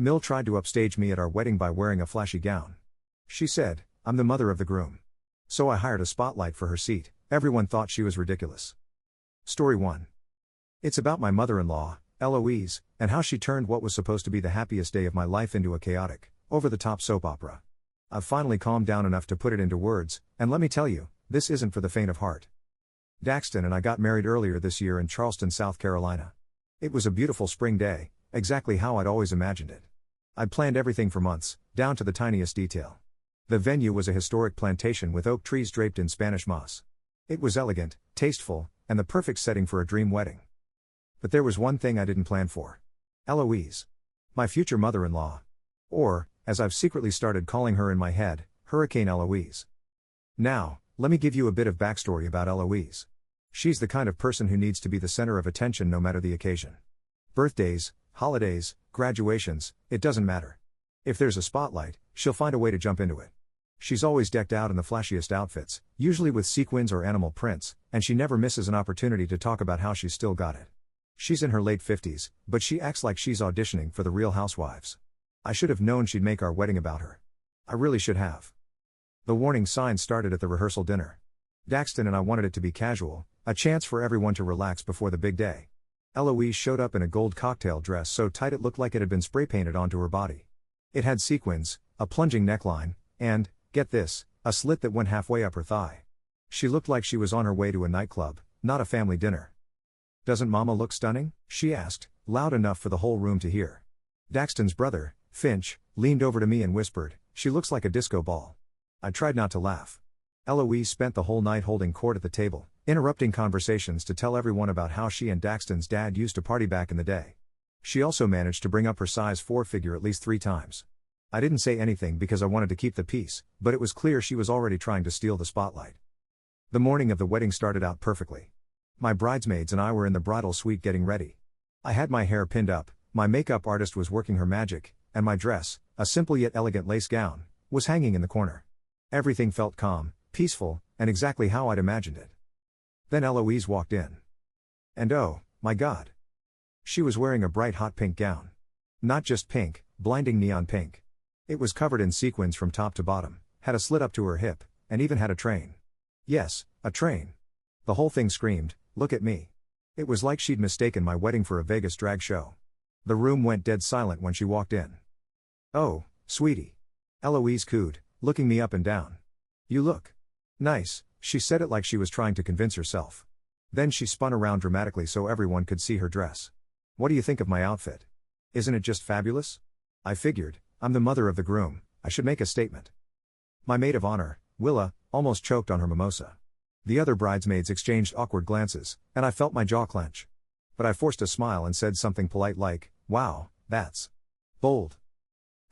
Mill tried to upstage me at our wedding by wearing a flashy gown. She said, "I'm the mother of the groom." So I hired a spotlight for her seat. Everyone thought she was ridiculous. Story 1. It's about my mother-in-law, Eloise, and how she turned what was supposed to be the happiest day of my life into a chaotic, over-the-top soap opera. I've finally calmed down enough to put it into words, and let me tell you, this isn't for the faint of heart. Daxton and I got married earlier this year in Charleston, South Carolina. It was a beautiful spring day, exactly how I'd always imagined it. I'd planned everything for months, down to the tiniest detail. The venue was a historic plantation with oak trees draped in Spanish moss. It was elegant, tasteful, and the perfect setting for a dream wedding. But there was one thing I didn't plan for. Eloise. My future mother-in-law. Or, as I've secretly started calling her in my head, Hurricane Eloise. Now, let me give you a bit of backstory about Eloise. She's the kind of person who needs to be the center of attention no matter the occasion. Birthdays, holidays, graduations, it doesn't matter. If there's a spotlight, she'll find a way to jump into it. She's always decked out in the flashiest outfits, usually with sequins or animal prints, and she never misses an opportunity to talk about how she's still got it. She's in her late 50s, but she acts like she's auditioning for the Real Housewives. I should have known she'd make our wedding about her. I really should have. The warning signs started at the rehearsal dinner. Daxton and I wanted it to be casual, a chance for everyone to relax before the big day. Eloise showed up in a gold cocktail dress so tight it looked like it had been spray painted onto her body. It had sequins, a plunging neckline, and, get this, a slit that went halfway up her thigh. She looked like she was on her way to a nightclub, not a family dinner. "Doesn't Mama look stunning?" she asked, loud enough for the whole room to hear. Daxton's brother, Finch, leaned over to me and whispered, "She looks like a disco ball." I tried not to laugh. Eloise spent the whole night holding court at the table, interrupting conversations to tell everyone about how she and Daxton's dad used to party back in the day. She also managed to bring up her size 4 figure at least 3 times. I didn't say anything because I wanted to keep the peace, but it was clear she was already trying to steal the spotlight. The morning of the wedding started out perfectly. My bridesmaids and I were in the bridal suite getting ready. I had my hair pinned up, my makeup artist was working her magic, and my dress, a simple yet elegant lace gown, was hanging in the corner. Everything felt calm, peaceful, and exactly how I'd imagined it. Then Eloise walked in. And oh, my God. She was wearing a bright hot pink gown. Not just pink, blinding neon pink. It was covered in sequins from top to bottom, had a slit up to her hip, and even had a train. Yes, a train. The whole thing screamed, "Look at me." It was like she'd mistaken my wedding for a Vegas drag show. The room went dead silent when she walked in. "Oh, sweetie." Eloise cooed, looking me up and down. "You look nice," she said it like she was trying to convince herself. Then she spun around dramatically so everyone could see her dress. "What do you think of my outfit? Isn't it just fabulous?" I figured, I'm the mother of the groom, I should make a statement. My maid of honor, Willa, almost choked on her mimosa. The other bridesmaids exchanged awkward glances, and I felt my jaw clench. But I forced a smile and said something polite like, "Wow, that's bold."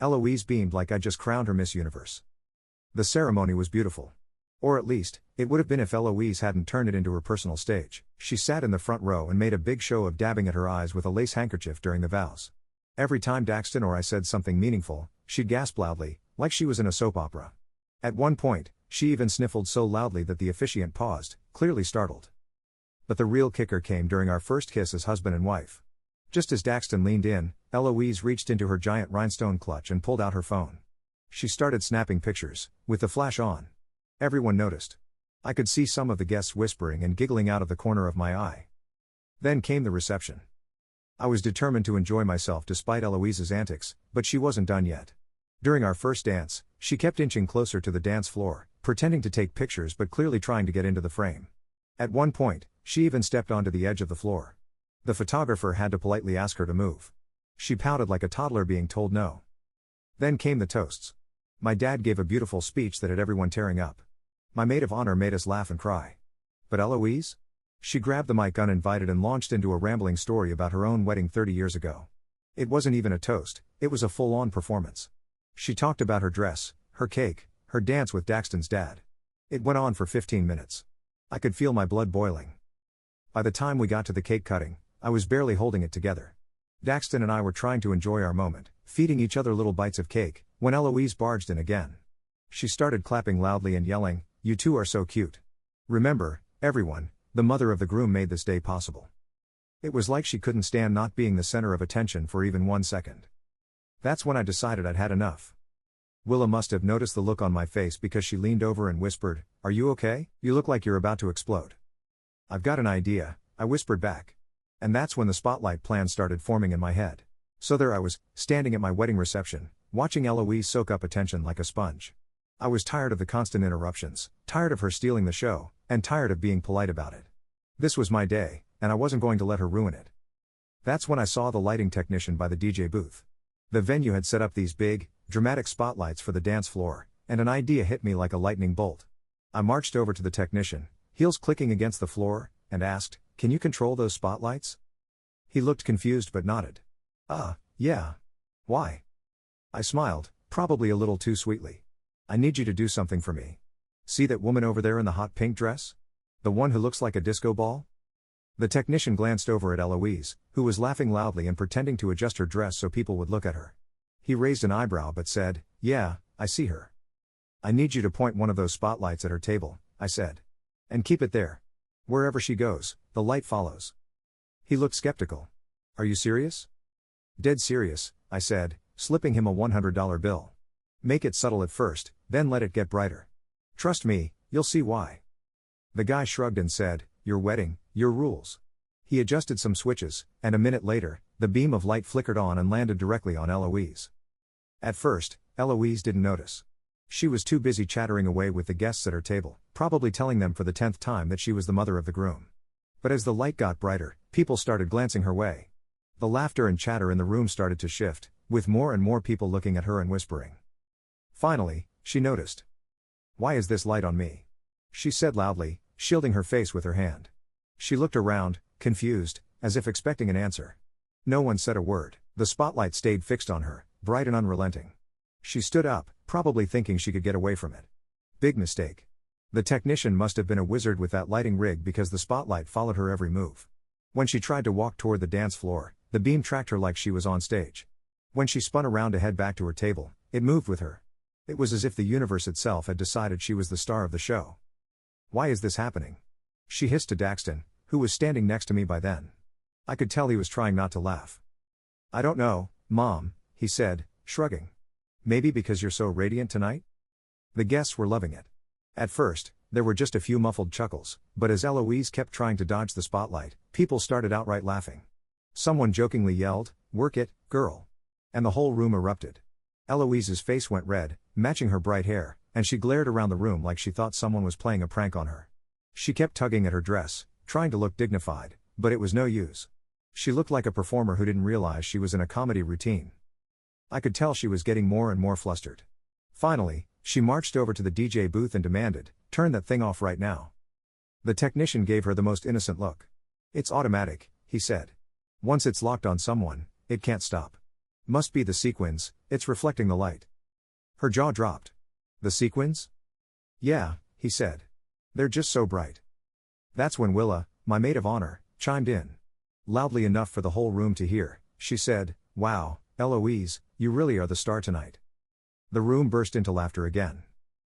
Eloise beamed like I'd just crowned her Miss Universe. The ceremony was beautiful. Or at least, it would have been if Eloise hadn't turned it into her personal stage. She sat in the front row and made a big show of dabbing at her eyes with a lace handkerchief during the vows. Every time Daxton or I said something meaningful, she'd gasp loudly, like she was in a soap opera. At one point, she even sniffled so loudly that the officiant paused, clearly startled. But the real kicker came during our first kiss as husband and wife. Just as Daxton leaned in, Eloise reached into her giant rhinestone clutch and pulled out her phone. She started snapping pictures, with the flash on. Everyone noticed. I could see some of the guests whispering and giggling out of the corner of my eye. Then came the reception. I was determined to enjoy myself despite Eloise's antics, but she wasn't done yet. During our first dance, she kept inching closer to the dance floor, pretending to take pictures but clearly trying to get into the frame. At one point, she even stepped onto the edge of the floor. The photographer had to politely ask her to move. She pouted like a toddler being told no. Then came the toasts. My dad gave a beautiful speech that had everyone tearing up. My maid of honor made us laugh and cry. But Eloise? She grabbed the mic uninvited and launched into a rambling story about her own wedding 30 years ago. It wasn't even a toast, it was a full-on performance. She talked about her dress, her cake, her dance with Daxton's dad. It went on for 15 minutes. I could feel my blood boiling. By the time we got to the cake cutting, I was barely holding it together. Daxton and I were trying to enjoy our moment, feeding each other little bites of cake, when Eloise barged in again. She started clapping loudly and yelling, "You two are so cute. Remember, everyone, the mother of the groom made this day possible." It was like she couldn't stand not being the center of attention for even 1 second. That's when I decided I'd had enough. Willa must have noticed the look on my face because she leaned over and whispered, "Are you okay? You look like you're about to explode." "I've got an idea," I whispered back. And that's when the spotlight plan started forming in my head. So there I was, standing at my wedding reception, watching Eloise soak up attention like a sponge. I was tired of the constant interruptions, tired of her stealing the show, and tired of being polite about it. This was my day, and I wasn't going to let her ruin it. That's when I saw the lighting technician by the DJ booth. The venue had set up these big, dramatic spotlights for the dance floor, and an idea hit me like a lightning bolt. I marched over to the technician, heels clicking against the floor, and asked, "Can you control those spotlights?" He looked confused but nodded. Yeah. Why?" I smiled, probably a little too sweetly. "I need you to do something for me. See that woman over there in the hot pink dress? The one who looks like a disco ball?" The technician glanced over at Eloise, who was laughing loudly and pretending to adjust her dress so people would look at her. He raised an eyebrow but said, "Yeah, I see her." "I need you to point one of those spotlights at her table," I said. "And keep it there. Wherever she goes, the light follows." He looked skeptical. "Are you serious?" "Dead serious," I said, slipping him a $100 bill. "Make it subtle at first, then let it get brighter. Trust me, you'll see why." The guy shrugged and said, "Your wedding, your rules." He adjusted some switches, and a minute later, the beam of light flickered on and landed directly on Eloise. At first, Eloise didn't notice. She was too busy chattering away with the guests at her table, probably telling them for the 10th time that she was the mother of the groom. But as the light got brighter, people started glancing her way. The laughter and chatter in the room started to shift, with more and more people looking at her and whispering. Finally, she noticed. "Why is this light on me?" she said loudly, shielding her face with her hand. She looked around, confused, as if expecting an answer. No one said a word. The spotlight stayed fixed on her, bright and unrelenting. She stood up, probably thinking she could get away from it. Big mistake. The technician must have been a wizard with that lighting rig because the spotlight followed her every move. When she tried to walk toward the dance floor, the beam tracked her like she was on stage. When she spun around to head back to her table, it moved with her. It was as if the universe itself had decided she was the star of the show. "Why is this happening?" she hissed to Daxton, who was standing next to me by then. I could tell he was trying not to laugh. "I don't know, Mom," he said, shrugging. "Maybe because you're so radiant tonight?" The guests were loving it. At first, there were just a few muffled chuckles, but as Eloise kept trying to dodge the spotlight, people started outright laughing. Someone jokingly yelled, "Work it, girl." And the whole room erupted. Eloise's face went red, matching her bright hair, and she glared around the room like she thought someone was playing a prank on her. She kept tugging at her dress, trying to look dignified, but it was no use. She looked like a performer who didn't realize she was in a comedy routine. I could tell she was getting more and more flustered. Finally, she marched over to the DJ booth and demanded, "Turn that thing off right now." The technician gave her the most innocent look. "It's automatic," he said. "Once it's locked on someone, it can't stop. Must be the sequins, it's reflecting the light." Her jaw dropped. "The sequins?" "Yeah," he said. "They're just so bright." That's when Willa, my maid of honor, chimed in. Loudly enough for the whole room to hear, she said, "Wow, Eloise, you really are the star tonight." The room burst into laughter again.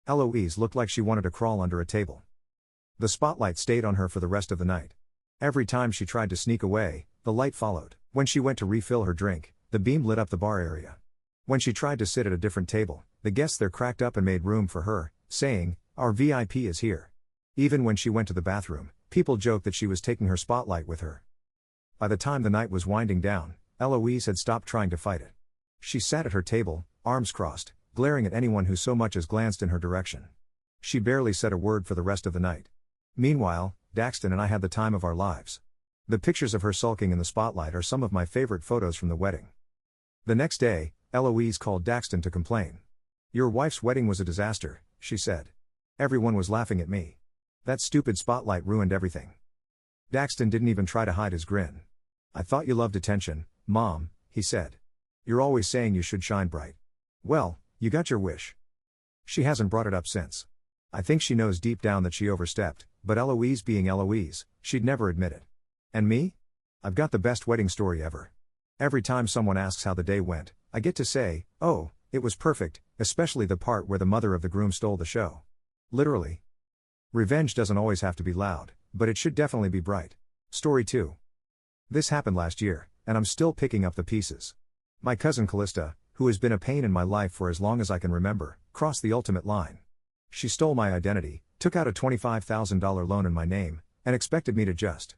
Eloise looked like she wanted to crawl under a table. The spotlight stayed on her for the rest of the night. Every time she tried to sneak away, the light followed. When she went to refill her drink, the beam lit up the bar area. When she tried to sit at a different table, the guests there cracked up and made room for her, saying, "Our VIP is here." Even when she went to the bathroom, people joked that she was taking her spotlight with her. By the time the night was winding down, Eloise had stopped trying to fight it. She sat at her table, arms crossed, glaring at anyone who so much as glanced in her direction. She barely said a word for the rest of the night. Meanwhile, Daxton and I had the time of our lives. The pictures of her sulking in the spotlight are some of my favorite photos from the wedding. The next day, Eloise called Daxton to complain. "Your wife's wedding was a disaster," she said. "Everyone was laughing at me. That stupid spotlight ruined everything." Daxton didn't even try to hide his grin. "I thought you loved attention, Mom," he said. "You're always saying you should shine bright. Well, you got your wish." She hasn't brought it up since. I think she knows deep down that she overstepped, but Eloise being Eloise, she'd never admit it. And me? I've got the best wedding story ever. Every time someone asks how the day went, I get to say, "Oh, it was perfect," especially the part where the mother of the groom stole the show. Literally. Revenge doesn't always have to be loud, but it should definitely be bright. Story 2. This happened last year, and I'm still picking up the pieces. My cousin Callista, who has been a pain in my life for as long as I can remember, crossed the ultimate line. She stole my identity, took out a $25,000 loan in my name, and expected me to just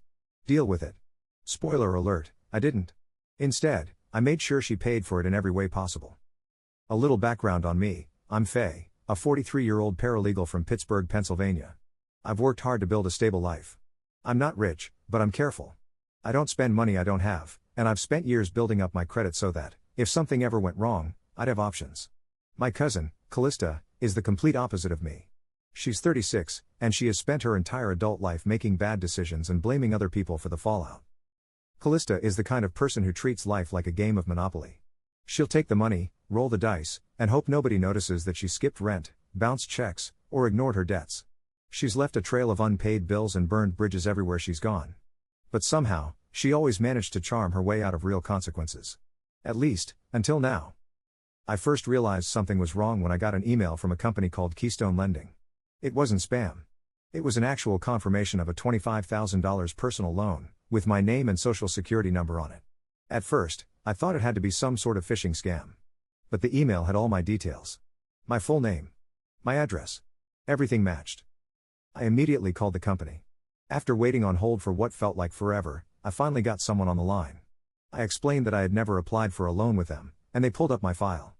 deal with it. Spoiler alert, I didn't. Instead, I made sure she paid for it in every way possible. A little background on me: I'm Faye, a 43-year-old paralegal from Pittsburgh, Pennsylvania. I've worked hard to build a stable life. I'm not rich, but I'm careful. I don't spend money I don't have, and I've spent years building up my credit so that, if something ever went wrong, I'd have options. My cousin, Callista, is the complete opposite of me. She's 36, and she has spent her entire adult life making bad decisions and blaming other people for the fallout. Callista is the kind of person who treats life like a game of Monopoly. She'll take the money, roll the dice, and hope nobody notices that she skipped rent, bounced checks, or ignored her debts. She's left a trail of unpaid bills and burned bridges everywhere she's gone. But somehow, she always managed to charm her way out of real consequences. At least, until now. I first realized something was wrong when I got an email from a company called Keystone Lending. It wasn't spam. It was an actual confirmation of a $25,000 personal loan, with my name and social security number on it. At first, I thought it had to be some sort of phishing scam. But the email had all my details. My full name. My address. Everything matched. I immediately called the company. After waiting on hold for what felt like forever, I finally got someone on the line. I explained that I had never applied for a loan with them, and they pulled up my file.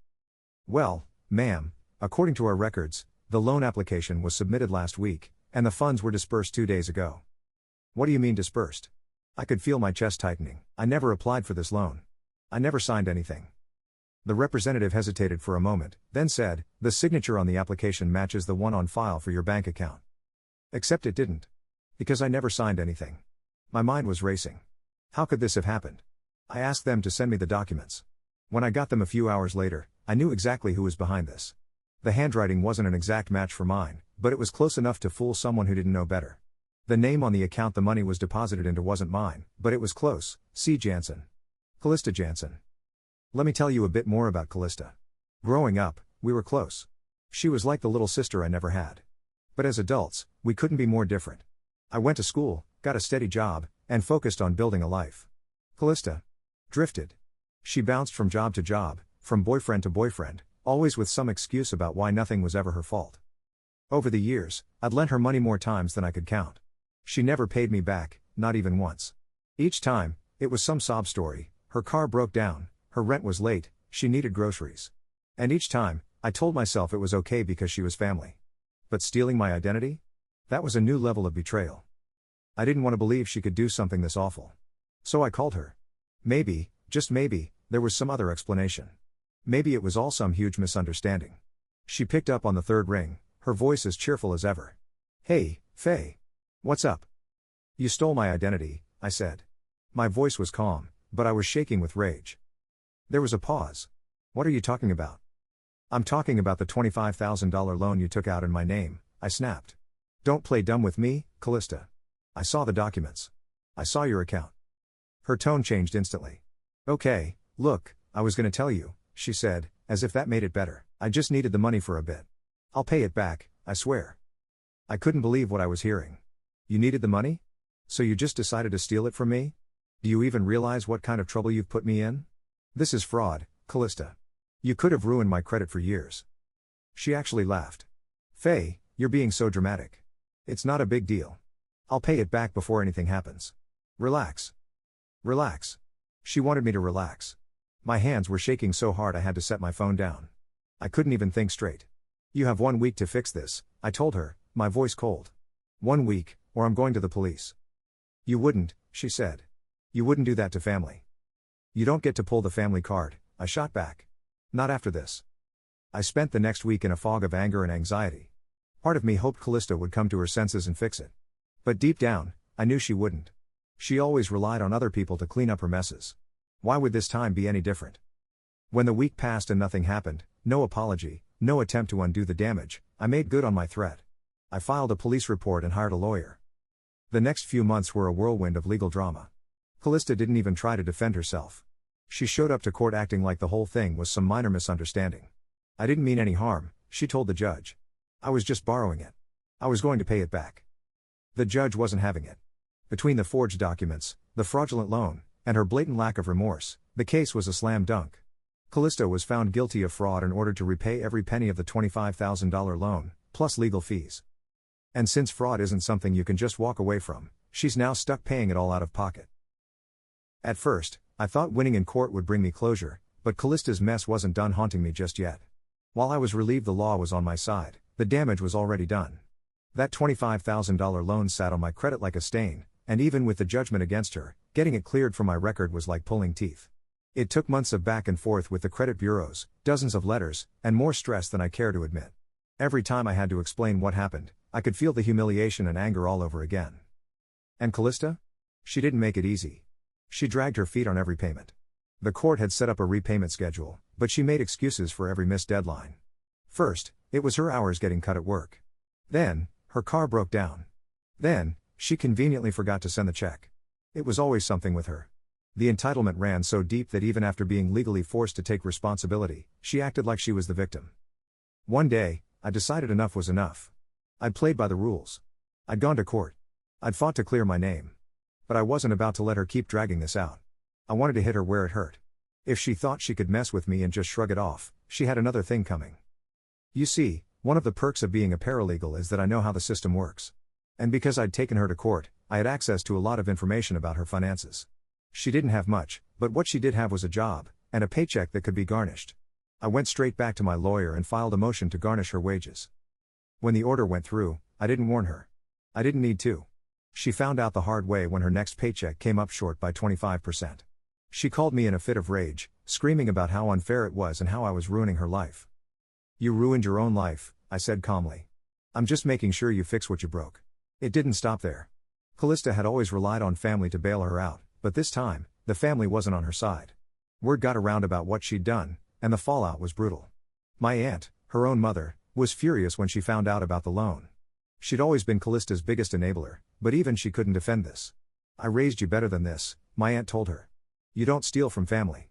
Well, ma'am, according to our records, the loan application was submitted last week, and the funds were dispersed 2 days ago. What do you mean dispersed? I could feel my chest tightening. I never applied for this loan. I never signed anything. The representative hesitated for a moment, then said, the signature on the application matches the one on file for your bank account. Except it didn't. Because I never signed anything. My mind was racing. How could this have happened? I asked them to send me the documents. When I got them a few hours later, I knew exactly who was behind this. The handwriting wasn't an exact match for mine, but it was close enough to fool someone who didn't know better. The name on the account the money was deposited into wasn't mine, but it was close: C. Jansen. Callista Jansen. Let me tell you a bit more about Callista. Growing up, we were close. She was like the little sister I never had. But as adults, we couldn't be more different. I went to school, got a steady job, and focused on building a life. Callista drifted. She bounced from job to job, from boyfriend to boyfriend, always with some excuse about why nothing was ever her fault. Over the years, I'd lent her money more times than I could count. She never paid me back, not even once. Each time, it was some sob story: her car broke down, her rent was late, she needed groceries. And each time, I told myself it was okay because she was family. But stealing my identity? That was a new level of betrayal. I didn't want to believe she could do something this awful. So I called her. Maybe, just maybe, there was some other explanation. Maybe it was all some huge misunderstanding. She picked up on the third ring, her voice as cheerful as ever. Hey, Faye. What's up? You stole my identity, I said. My voice was calm, but I was shaking with rage. There was a pause. What are you talking about? I'm talking about the $25,000 loan you took out in my name, I snapped. Don't play dumb with me, Callista. I saw the documents. I saw your account. Her tone changed instantly. Okay, look, I was gonna tell you, she said, as if that made it better. I just needed the money for a bit. I'll pay it back, I swear. I couldn't believe what I was hearing. You needed the money? So you just decided to steal it from me? Do you even realize what kind of trouble you've put me in? This is fraud, Callista. You could have ruined my credit for years. She actually laughed. Faye, you're being so dramatic. It's not a big deal. I'll pay it back before anything happens. Relax. Relax. She wanted me to relax. My hands were shaking so hard I had to set my phone down. I couldn't even think straight. You have 1 week to fix this, I told her, my voice cold. 1 week, or I'm going to the police. You wouldn't, she said. You wouldn't do that to family. You don't get to pull the family card, I shot back. Not after this. I spent the next week in a fog of anger and anxiety. Part of me hoped Callista would come to her senses and fix it. But deep down, I knew she wouldn't. She always relied on other people to clean up her messes. Why would this time be any different? When the week passed and nothing happened, no apology, no attempt to undo the damage, I made good on my threat. I filed a police report and hired a lawyer. The next few months were a whirlwind of legal drama. Callista didn't even try to defend herself. She showed up to court acting like the whole thing was some minor misunderstanding. I didn't mean any harm, she told the judge. I was just borrowing it. I was going to pay it back. The judge wasn't having it. Between the forged documents, the fraudulent loan, and her blatant lack of remorse, the case was a slam dunk. Callista was found guilty of fraud and ordered to repay every penny of the $25,000 loan, plus legal fees. And since fraud isn't something you can just walk away from, she's now stuck paying it all out of pocket. At first, I thought winning in court would bring me closure, but Callista's mess wasn't done haunting me just yet. While I was relieved the law was on my side, the damage was already done. That $25,000 loan sat on my credit like a stain, and even with the judgment against her, getting it cleared from my record was like pulling teeth. It took months of back and forth with the credit bureaus, dozens of letters, and more stress than I care to admit. Every time I had to explain what happened, I could feel the humiliation and anger all over again. And Callista? She didn't make it easy. She dragged her feet on every payment. The court had set up a repayment schedule, but she made excuses for every missed deadline. First, it was her hours getting cut at work. Then, her car broke down. Then, she conveniently forgot to send the check. It was always something with her. The entitlement ran so deep that even after being legally forced to take responsibility, she acted like she was the victim. One day, I decided enough was enough. I'd played by the rules. I'd gone to court. I'd fought to clear my name. But I wasn't about to let her keep dragging this out. I wanted to hit her where it hurt. If she thought she could mess with me and just shrug it off, she had another thing coming. You see, one of the perks of being a paralegal is that I know how the system works. And because I'd taken her to court, I had access to a lot of information about her finances. She didn't have much, but what she did have was a job, and a paycheck that could be garnished. I went straight back to my lawyer and filed a motion to garnish her wages. When the order went through, I didn't warn her. I didn't need to. She found out the hard way when her next paycheck came up short by 25%. She called me in a fit of rage, screaming about how unfair it was and how I was ruining her life. You ruined your own life, I said calmly. I'm just making sure you fix what you broke. It didn't stop there. Callista had always relied on family to bail her out, but this time, the family wasn't on her side. Word got around about what she'd done, and the fallout was brutal. My aunt, her own mother, was furious when she found out about the loan. She'd always been Callista's biggest enabler, but even she couldn't defend this. I raised you better than this, my aunt told her. You don't steal from family.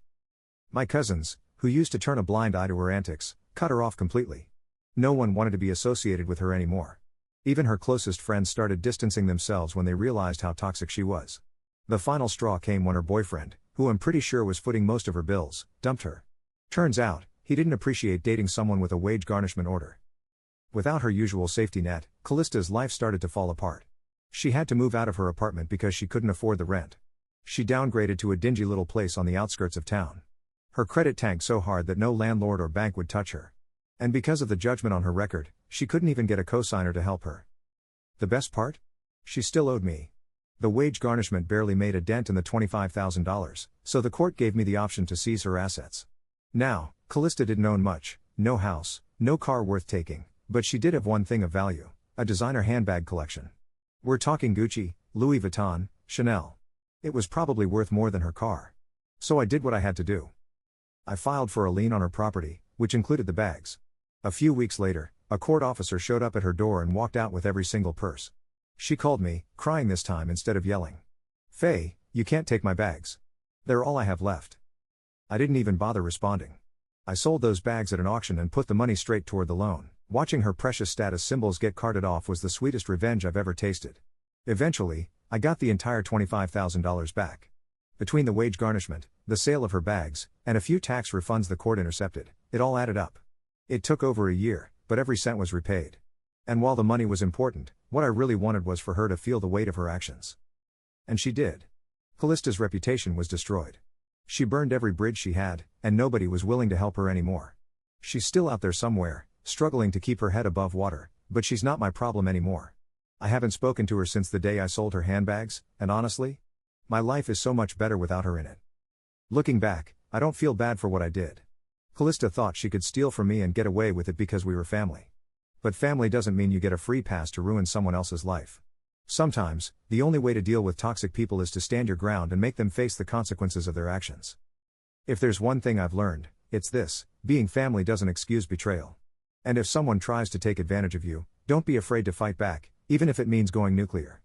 My cousins, who used to turn a blind eye to her antics, cut her off completely. No one wanted to be associated with her anymore. Even her closest friends started distancing themselves when they realized how toxic she was. The final straw came when her boyfriend, who I'm pretty sure was footing most of her bills, dumped her. Turns out, he didn't appreciate dating someone with a wage garnishment order. Without her usual safety net, Callista's life started to fall apart. She had to move out of her apartment because she couldn't afford the rent. She downgraded to a dingy little place on the outskirts of town. Her credit tanked so hard that no landlord or bank would touch her. And because of the judgment on her record, she couldn't even get a cosigner to help her. The best part? She still owed me. The wage garnishment barely made a dent in the $25,000, so the court gave me the option to seize her assets. Now, Callista didn't own much, no house, no car worth taking, but she did have one thing of value, a designer handbag collection. We're talking Gucci, Louis Vuitton, Chanel. It was probably worth more than her car. So I did what I had to do. I filed for a lien on her property, which included the bags. A few weeks later, a court officer showed up at her door and walked out with every single purse. She called me, crying this time instead of yelling. Faye, you can't take my bags. They're all I have left. I didn't even bother responding. I sold those bags at an auction and put the money straight toward the loan. Watching her precious status symbols get carted off was the sweetest revenge I've ever tasted. Eventually, I got the entire $25,000 back. Between the wage garnishment, the sale of her bags, and a few tax refunds the court intercepted, it all added up. It took over a year, but every cent was repaid. And while the money was important, what I really wanted was for her to feel the weight of her actions. And she did. Callista's reputation was destroyed. She burned every bridge she had, and nobody was willing to help her anymore. She's still out there somewhere, struggling to keep her head above water, but she's not my problem anymore. I haven't spoken to her since the day I sold her handbags, and honestly, my life is so much better without her in it. Looking back, I don't feel bad for what I did. Callista thought she could steal from me and get away with it because we were family. But family doesn't mean you get a free pass to ruin someone else's life. Sometimes, the only way to deal with toxic people is to stand your ground and make them face the consequences of their actions. If there's one thing I've learned, it's this: being family doesn't excuse betrayal. And if someone tries to take advantage of you, don't be afraid to fight back, even if it means going nuclear.